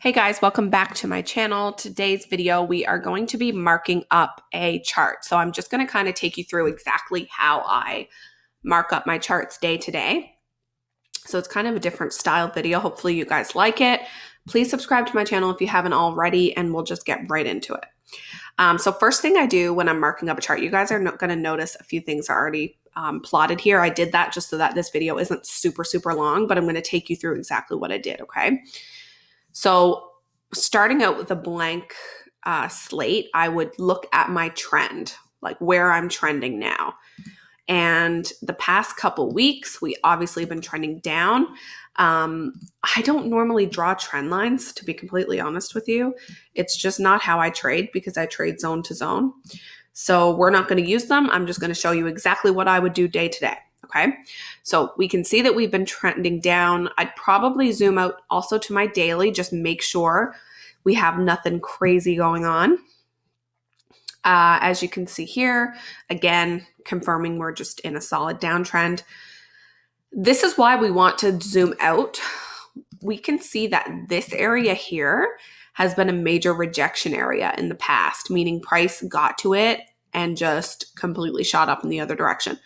Hey guys, welcome back to my channel. Today's video, we are going to be marking up a chart. So I'm just going to kind of take you through exactly how I mark up my charts day to day. So it's kind of a different style video. Hopefully you guys like it. Please subscribe to my channel if you haven't already, and we'll just get right into it. So first thing I do when I'm marking up a chart, you guys are going to notice a few things are already plotted here. I did that just so that this video isn't super long, but I'm going to take you through exactly what I did, okay? So starting out with a blank slate, I would look at my trend, like where I'm trending now. And the past couple weeks, we obviously been trending down. I don't normally draw trend lines, to be completely honest with you. It's just not how I trade because I trade zone to zone. So we're not going to use them. I'm just going to show you exactly what I would do day to day. Okay, so we can see that we've been trending down. I'd probably zoom out also to my daily, just make sure we have nothing crazy going on. As you can see here, again, confirming we're just in a solid downtrend. This is why we want to zoom out. We can see that this area here has been a major rejection area in the past, meaning price got to it and just completely shot up in the other direction.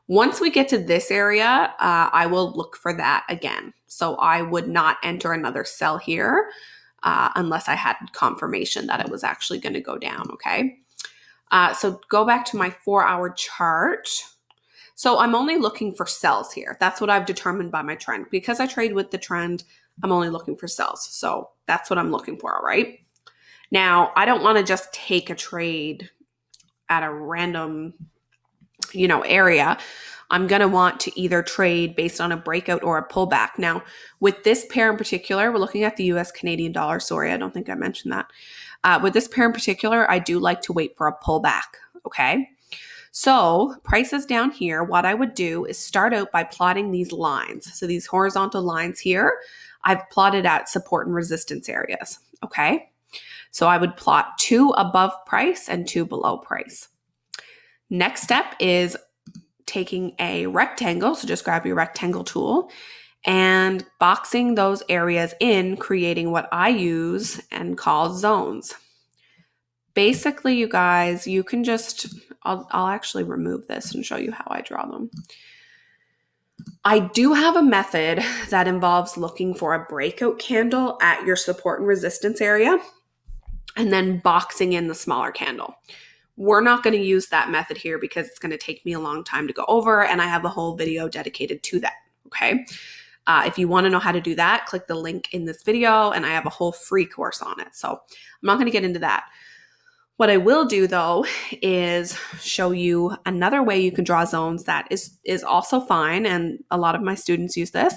Once we get to this area, I will look for that again. So I would not enter another sell here unless I had confirmation that it was actually going to go down, okay? So go back to my 4-hour chart. So I'm only looking for sells here. That's what I've determined by my trend. Because I trade with the trend, I'm only looking for sells. So that's what I'm looking for, all right? Now, I don't want to just take a trade at a random area. I'm going to want to either trade based on a breakout or a pullback. Now, with this pair in particular, we're looking at the US Canadian dollar. Sorry, I don't think I mentioned that. With this pair in particular, I do like to wait for a pullback, okay? So prices down here, what I would do is start out by plotting these lines. So these horizontal lines here, I've plotted at support and resistance areas, okay? So I would plot 2 above price and 2 below price. Next step is taking a rectangle, so just grab your rectangle tool, and boxing those areas in, creating what I use and call zones. Basically, you guys, you can just, I'll actually remove this and show you how I draw them. I do have a method that involves looking for a breakout candle at your support and resistance area and then boxing in the smaller candle. We're not going to use that method here because it's going to take me a long time to go over, and I have a whole video dedicated to that, okay? If you want to know how to do that, click the link in this video, and I have a whole free course on it. So I'm not going to get into that. What I will do, though, is show you another way you can draw zones that is also fine, and a lot of my students use this.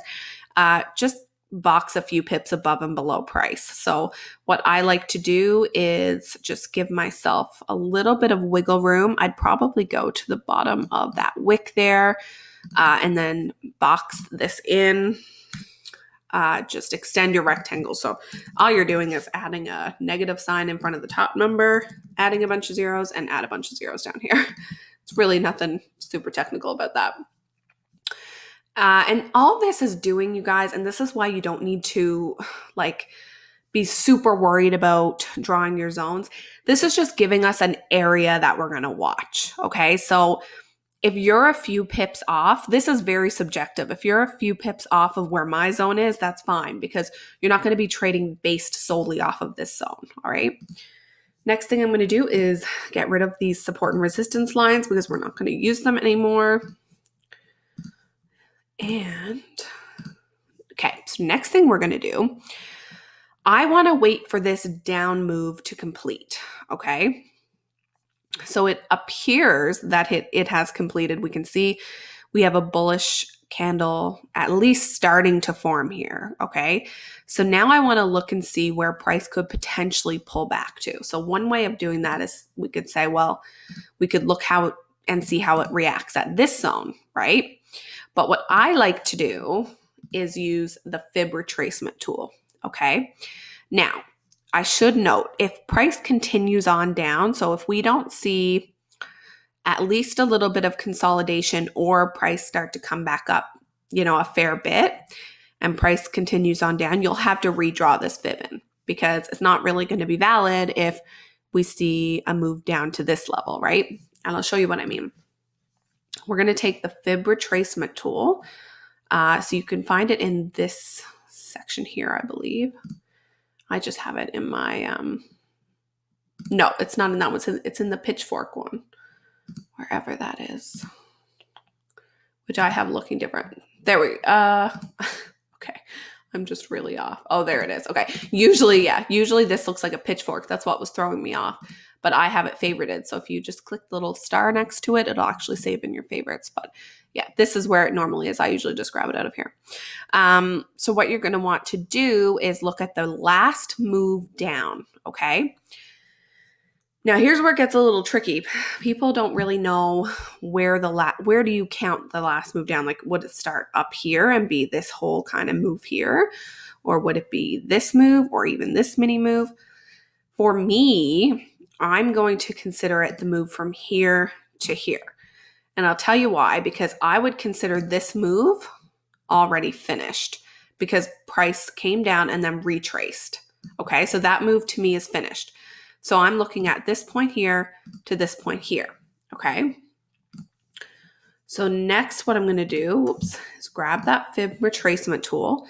Just box a few pips above and below price. So what I like to do is just give myself a little bit of wiggle room. I'd probably go to the bottom of that wick there and then box this in. Just extend your rectangle. So all you're doing is adding a negative sign in front of the top number, adding a bunch of zeros, and add a bunch of zeros down here. It's really nothing super technical about that. And all this is doing, you guys, and this is why you don't need to be super worried about drawing your zones. This is just giving us an area that we're going to watch. Okay. So if you're a few pips off, this is very subjective. If you're a few pips off of where my zone is, that's fine because you're not going to be trading based solely off of this zone. All right. Next thing I'm going to do is get rid of these support and resistance lines because we're not going to use them anymore. And okay, so next thing we're going to do, I want to wait for this down move to complete, okay? So it appears that it has completed. We can see we have a bullish candle at least starting to form here, okay? So now I want to look and see where price could potentially pull back to. So one way of doing that is we could say, well, we could look and see how it reacts at this zone, right? But what I like to do is use the FIB Retracement Tool, okay? Now, I should note, if price continues on down, so if we don't see at least a little bit of consolidation or price start to come back up, a fair bit, and price continues on down, you'll have to redraw this FIB in. because it's not really going to be valid if we see a move down to this level, right? And I'll show you what I mean. We're going to take the FIB Retracement Tool. So you can find it in this section here, I believe. I just have it in my, no, it's not in that one. It's in the pitchfork one, wherever that is, which I have looking different. There we go. Okay. I'm just really off. Oh, there it is. Okay. Usually this looks like a pitchfork. That's what was throwing me off. But I have it favorited. So if you just click the little star next to it, it'll actually save in your favorites. But yeah, this is where it normally is. I usually just grab it out of here. So what you're going to want to do is look at the last move down. Okay. Now here's where it gets a little tricky. People don't really know where do you count the last move down? Like, would it start up here and be this whole kind of move here? Or would it be this move or even this mini move? For me, I'm going to consider it the move from here to here. And I'll tell you why, because I would consider this move already finished because price came down and then retraced. Okay, so that move to me is finished. So I'm looking at this point here to this point here, okay? So next what I'm going to do is grab that FIB Retracement Tool.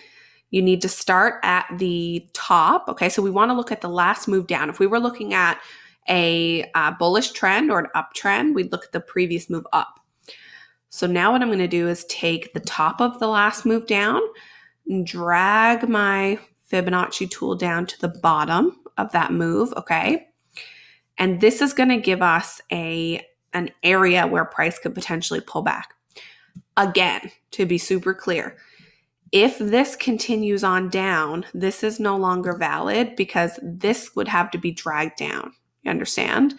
You need to start at the top, okay? So we want to look at the last move down. If we were looking at a bullish trend or an uptrend, we'd look at the previous move up. So now what I'm going to do is take the top of the last move down and drag my Fibonacci tool down to the bottom of that move, okay? And this is going to give us an area where price could potentially pull back. Again, to be super clear, if this continues on down, this is no longer valid because this would have to be dragged down. You understand?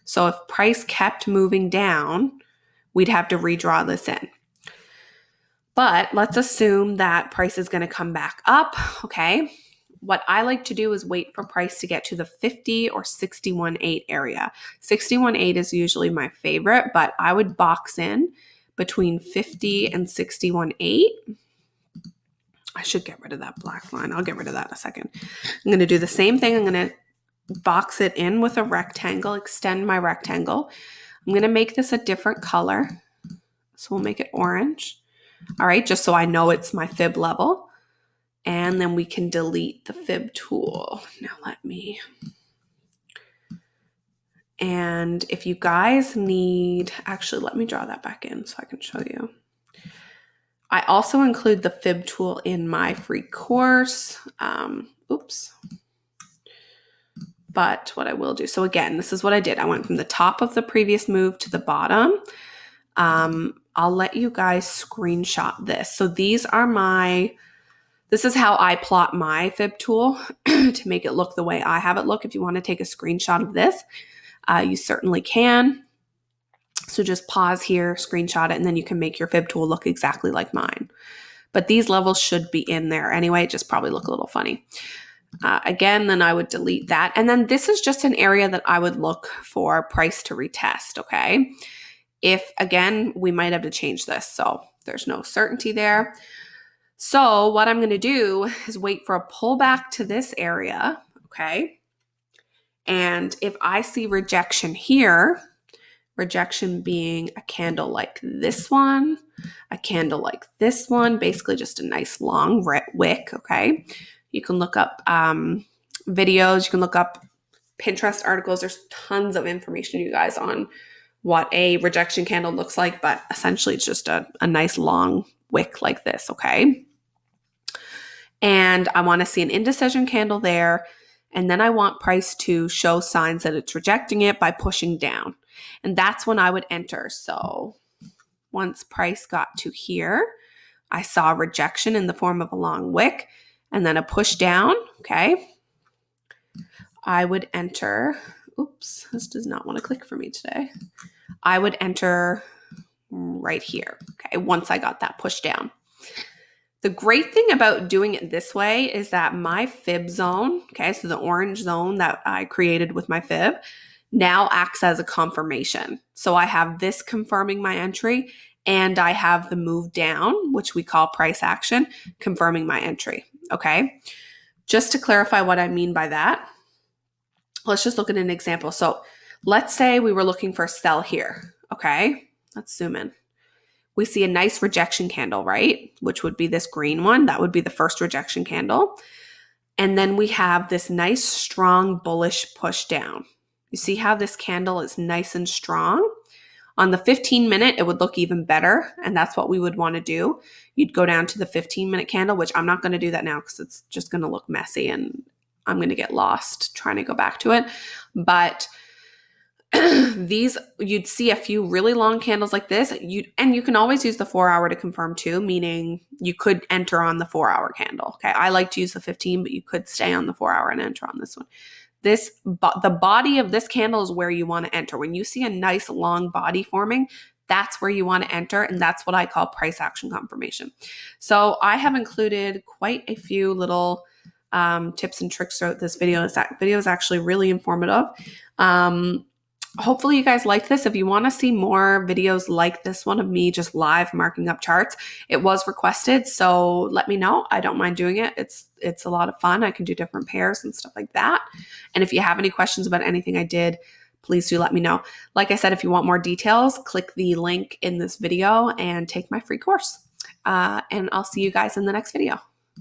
So if price kept moving down, we'd have to redraw this in. But let's assume that price is going to come back up, okay? What I like to do is wait for price to get to the 50 or 61.8 area. 61.8 is usually my favorite, but I would box in between 50 and 61.8. I should get rid of that black line. I'll get rid of that in a second. I'm going to do the same thing. I'm going to box it in with a rectangle, extend my rectangle. I'm going to make this a different color. So we'll make it orange. All right, just so I know it's my fib level. And then we can delete the fib tool. Now and if you guys need, actually, let me draw that back in so I can show you. I also include the fib tool in my free course. But what I will do, so again, this is what I did. I went from the top of the previous move to the bottom. I'll let you guys screenshot this. So this is how I plot my fib tool to make it look the way I have it look. If you want to take a screenshot of this, you certainly can. So just pause here, screenshot it, and then you can make your fib tool look exactly like mine. But these levels should be in there anyway, just probably look a little funny. Again, then I would delete that. And then this is just an area that I would look for price to retest, okay? If, again, we might have to change this, so there's no certainty there. So what I'm going to do is wait for a pullback to this area, okay? And if I see rejection here, rejection being a candle like this one, a candle like this one, basically just a nice long wick, okay? You can look up videos, you can look up Pinterest articles. There's tons of information, you guys, on what a rejection candle looks like, but essentially it's just a nice long wick like this, okay? And I want to see an indecision candle there, and then I want price to show signs that it's rejecting it by pushing down. And that's when I would enter. So once price got to here, I saw rejection in the form of a long wick and then a push down, okay? I would enter, oops, this does not want to click for me today. I would enter right here, okay, once I got that push down. The great thing about doing it this way is that my fib zone, okay, so the orange zone that I created with my fib, now acts as a confirmation. So I have this confirming my entry, and I have the move down, which we call price action, confirming my entry, okay? Just to clarify what I mean by that, let's just look at an example. So let's say we were looking for a sell here. Okay, let's zoom in. We see a nice rejection candle, right? Which would be this green one. That would be the first rejection candle. And then we have this nice, strong, bullish push down. You see how this candle is nice and strong? On the 15-minute, it would look even better, and that's what we would want to do. You'd go down to the 15-minute candle, which I'm not going to do that now because it's just going to look messy and I'm going to get lost trying to go back to it. But these, you'd see a few really long candles like this. And you can always use the 4-hour to confirm too, meaning you could enter on the 4-hour candle. Okay, I like to use the 15, but you could stay on the 4-hour and enter on this one. The body of this candle is where you want to enter. When you see a nice long body forming, that's where you want to enter, and that's what I call price action confirmation. So I have included quite a few little tips and tricks throughout this video. This video is actually really informative. Hopefully you guys like this. If you want to see more videos like this one of me just live marking up charts, it was requested, so let me know. I don't mind doing it. It's a lot of fun. I can do different pairs and stuff like that. And if you have any questions about anything I did, please do let me know. Like I said, if you want more details, click the link in this video and take my free course. And I'll see you guys in the next video.